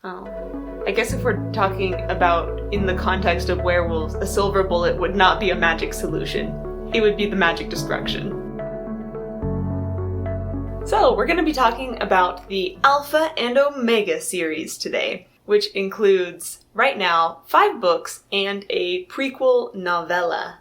Oh. I guess if we're talking about in the context of werewolves, a silver bullet would not be a magic solution. It would be the magic destruction. So, we're going to be talking about the Alpha and Omega series today, which includes, right now, 5 books and a prequel novella.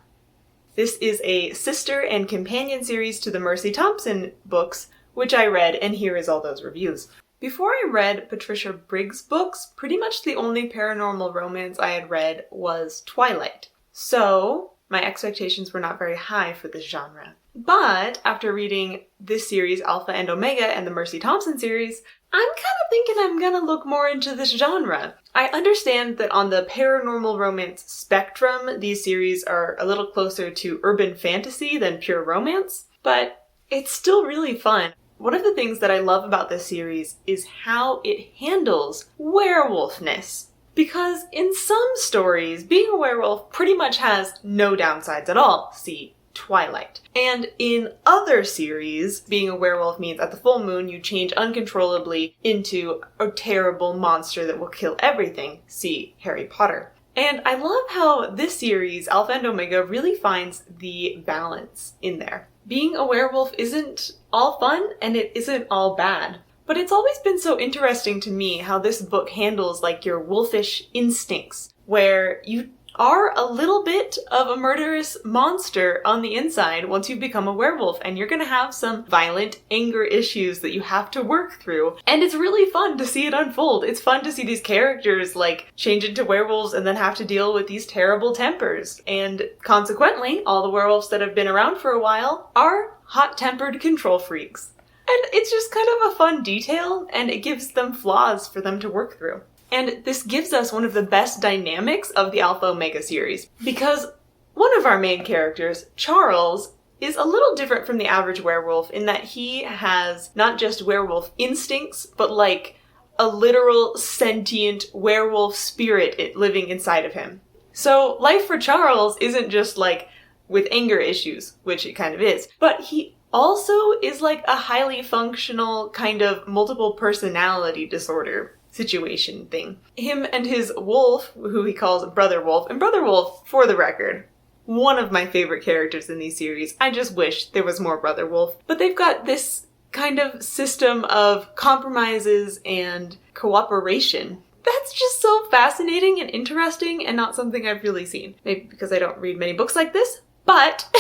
This is a sister and companion series to the Mercy Thompson books, which I read, and here is all those reviews. Before I read Patricia Briggs' books, pretty much the only paranormal romance I had read was Twilight. So, my expectations were not very high for this genre. But after reading this series, Alpha and Omega, and the Mercy Thompson series, I'm kind of thinking I'm gonna look more into this genre. I understand that on the paranormal romance spectrum, these series are a little closer to urban fantasy than pure romance, but it's still really fun. One of the things that I love about this series is how it handles werewolfness. Because in some stories, being a werewolf pretty much has no downsides at all. See Twilight. And in other series, being a werewolf means at the full moon you change uncontrollably into a terrible monster that will kill everything. See Harry Potter. And I love how this series, Alpha and Omega, really finds the balance in there. Being a werewolf isn't all fun and it isn't all bad. But it's always been so interesting to me how this book handles like your wolfish instincts, where you are a little bit of a murderous monster on the inside once you become a werewolf, and you're gonna have some violent anger issues that you have to work through. And it's really fun to see it unfold. It's fun to see these characters like change into werewolves and then have to deal with these terrible tempers. And consequently, all the werewolves that have been around for a while are hot-tempered control freaks. And it's just kind of a fun detail, and it gives them flaws for them to work through. And this gives us one of the best dynamics of the Alpha Omega series, because one of our main characters, Charles, is a little different from the average werewolf in that he has not just werewolf instincts, but like a literal sentient werewolf spirit living inside of him. So life for Charles isn't just like with anger issues, which it kind of is, but he also is like a highly functional kind of multiple personality disorder situation thing. Him and his wolf, who he calls Brother Wolf, and Brother Wolf, for the record, one of my favorite characters in these series. I just wish there was more Brother Wolf. But they've got this kind of system of compromises and cooperation. That's just so fascinating and interesting and not something I've really seen. Maybe because I don't read many books like this, but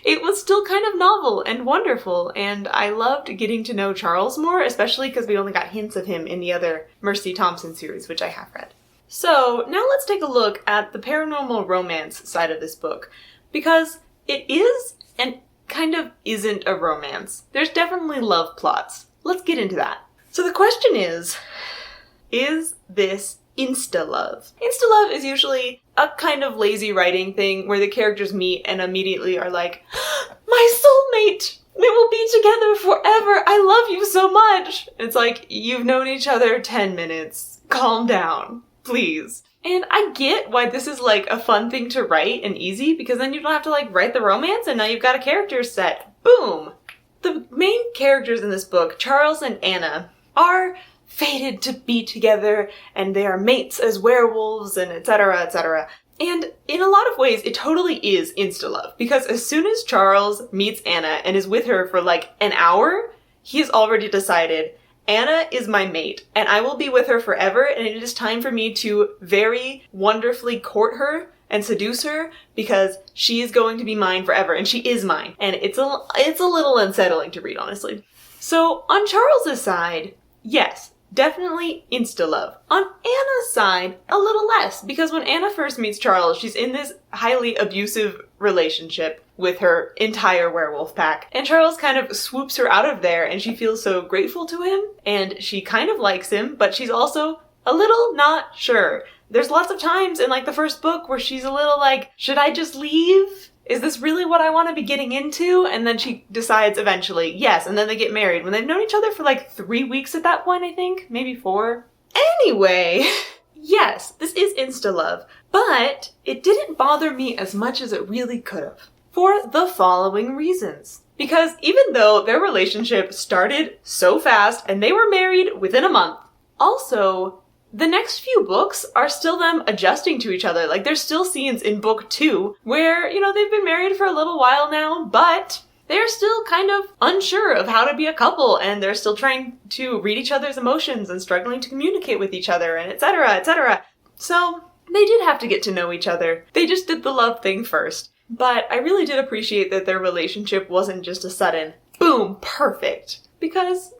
it was still kind of novel and wonderful, and I loved getting to know Charles more, especially because we only got hints of him in the other Mercy Thompson series, which I have read. So, now let's take a look at the paranormal romance side of this book, because it is and kind of isn't a romance. There's definitely love plots. Let's get into that. So the question is this insta-love? Insta-love is usually a kind of lazy writing thing where the characters meet and immediately are like, my soulmate! We will be together forever! I love you so much! It's like, you've known each other 10 minutes. Calm down, please. And I get why this is like a fun thing to write and easy, because then you don't have to like write the romance and now you've got a character set. Boom! The main characters in this book, Charles and Anna, are fated to be together, and they are mates as werewolves, and etc., etc. And in a lot of ways, it totally is insta-love, because as soon as Charles meets Anna and is with her for like an hour, he's already decided, Anna is my mate, and I will be with her forever, and it is time for me to very wonderfully court her and seduce her, because she is going to be mine forever, and she is mine. And it's a little unsettling to read, honestly. So, on Charles's side, yes, definitely insta-love. On Anna's side, a little less, because when Anna first meets Charles, she's in this highly abusive relationship with her entire werewolf pack, and Charles kind of swoops her out of there, and she feels so grateful to him, and she kind of likes him, but she's also a little not sure. There's lots of times in like the first book where she's a little like, should I just leave? Is this really what I want to be getting into? And then she decides eventually, yes, and then they get married when they've known each other for like 3 weeks at that point, I think. Maybe 4. Anyway, yes, this is insta-love, but it didn't bother me as much as it really could have. For the following reasons. Because even though their relationship started so fast and they were married within a month, also, the next few books are still them adjusting to each other. Like, there's still scenes in book 2 where, they've been married for a little while now, but they're still kind of unsure of how to be a couple, and they're still trying to read each other's emotions and struggling to communicate with each other, and etc., etc. So, they did have to get to know each other. They just did the love thing first. But I really did appreciate that their relationship wasn't just a sudden, boom, perfect. Because,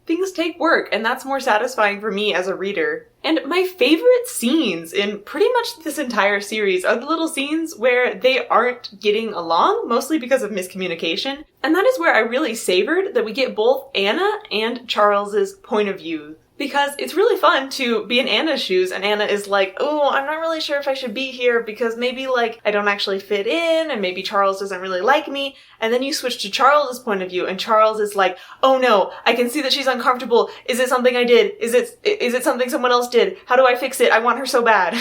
things take work, and that's more satisfying for me as a reader. And my favorite scenes in pretty much this entire series are the little scenes where they aren't getting along, mostly because of miscommunication. And that is where I really savored that we get both Anna and Charles's point of view. Because it's really fun to be in Anna's shoes, and Anna is like, oh, I'm not really sure if I should be here because maybe, I don't actually fit in, and maybe Charles doesn't really like me. And then you switch to Charles's point of view, and Charles is like, oh no, I can see that she's uncomfortable. Is it something I did? Is it something someone else did? How do I fix it? I want her so bad.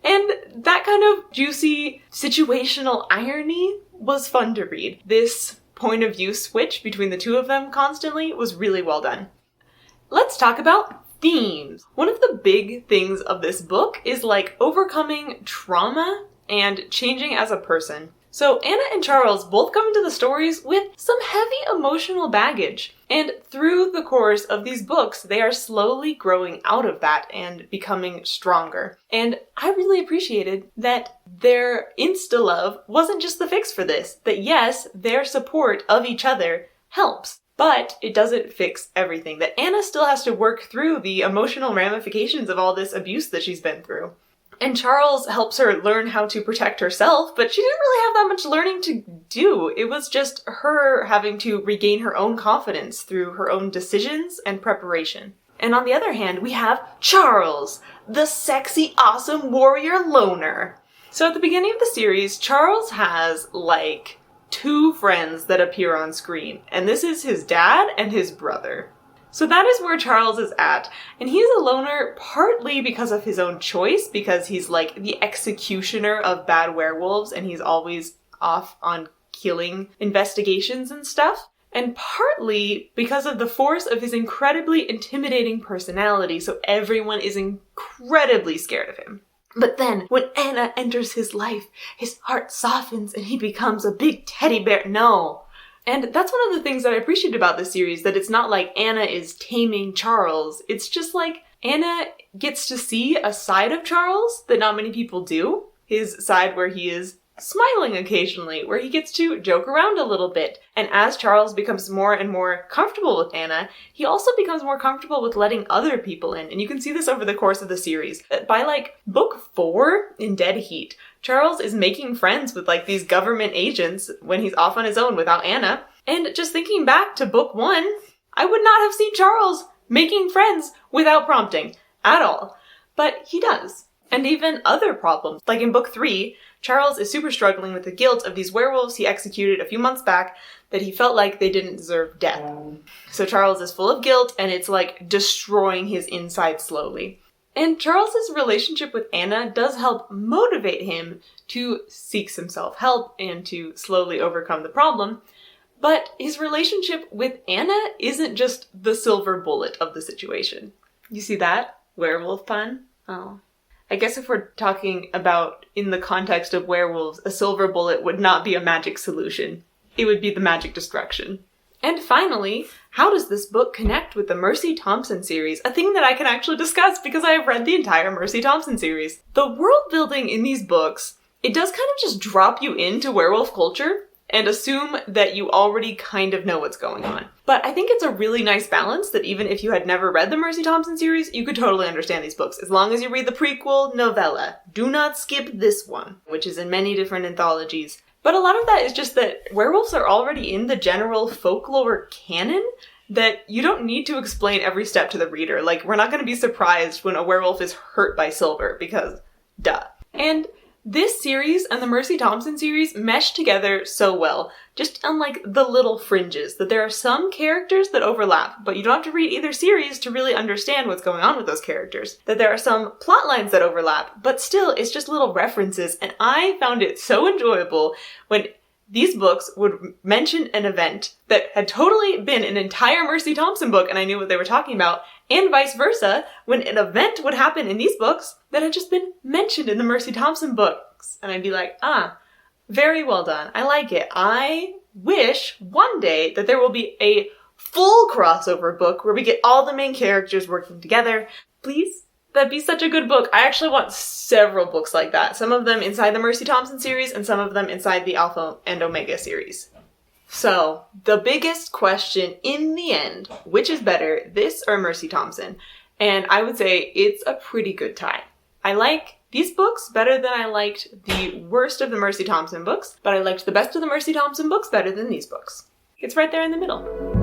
And that kind of juicy situational irony was fun to read. This point of view switch between the two of them constantly was really well done. Let's talk about themes. One of the big things of this book is overcoming trauma and changing as a person. So Anna and Charles both come into the stories with some heavy emotional baggage. And through the course of these books, they are slowly growing out of that and becoming stronger. And I really appreciated that their insta-love wasn't just the fix for this. That yes, their support of each other helps. But it doesn't fix everything. That Anna still has to work through the emotional ramifications of all this abuse that she's been through. And Charles helps her learn how to protect herself, but she didn't really have that much learning to do. It was just her having to regain her own confidence through her own decisions and preparation. And on the other hand, we have Charles, the sexy, awesome warrior loner. So at the beginning of the series, Charles has, 2 friends that appear on screen, and this is his dad and his brother. So that is where Charles is at, and he's a loner partly because of his own choice, because he's the executioner of bad werewolves, and he's always off on killing investigations and stuff, and partly because of the force of his incredibly intimidating personality, so everyone is incredibly scared of him. But then, when Anna enters his life, his heart softens and he becomes a big teddy bear. No. And that's one of the things that I appreciate about this series, that it's not like Anna is taming Charles. It's just Anna gets to see a side of Charles that not many people do. His side where he is smiling occasionally, where he gets to joke around a little bit. And as Charles becomes more and more comfortable with Anna, he also becomes more comfortable with letting other people in. And you can see this over the course of the series. By book 4 in Dead Heat, Charles is making friends with these government agents when he's off on his own without Anna. And just thinking back to book 1, I would not have seen Charles making friends without prompting at all. But he does. And even other problems. In book 3, Charles is super struggling with the guilt of these werewolves he executed a few months back that he felt like they didn't deserve death. So Charles is full of guilt, and it's destroying his inside slowly. And Charles's relationship with Anna does help motivate him to seek some self-help and to slowly overcome the problem. But his relationship with Anna isn't just the silver bullet of the situation. You see that? Werewolf pun? Oh. I guess if we're talking about in the context of werewolves, a silver bullet would not be a magic solution. It would be the magic destruction. And finally, how does this book connect with the Mercy Thompson series? A thing that I can actually discuss because I have read the entire Mercy Thompson series. The world building in these books, it does kind of just drop you into werewolf culture and assume that you already kind of know what's going on. But I think it's a really nice balance that even if you had never read the Mercy Thompson series, you could totally understand these books, as long as you read the prequel novella. Do not skip this one, which is in many different anthologies. But a lot of that is just that werewolves are already in the general folklore canon, that you don't need to explain every step to the reader. We're not going to be surprised when a werewolf is hurt by silver, because duh. And this series and the Mercy Thompson series mesh together so well, just on the little fringes, that there are some characters that overlap, but you don't have to read either series to really understand what's going on with those characters. That there are some plot lines that overlap, but still it's just little references, and I found it so enjoyable when these books would mention an event that had totally been an entire Mercy Thompson book and I knew what they were talking about, and vice versa, when an event would happen in these books that had just been mentioned in the Mercy Thompson books. And I'd be like, very well done. I like it. I wish one day that there will be a full crossover book where we get all the main characters working together. Please? That'd be such a good book. I actually want several books like that. Some of them inside the Mercy Thompson series and some of them inside the Alpha and Omega series. So, the biggest question in the end, which is better, this or Mercy Thompson? And I would say it's a pretty good tie. I like these books better than I liked the worst of the Mercy Thompson books, but I liked the best of the Mercy Thompson books better than these books. It's right there in the middle.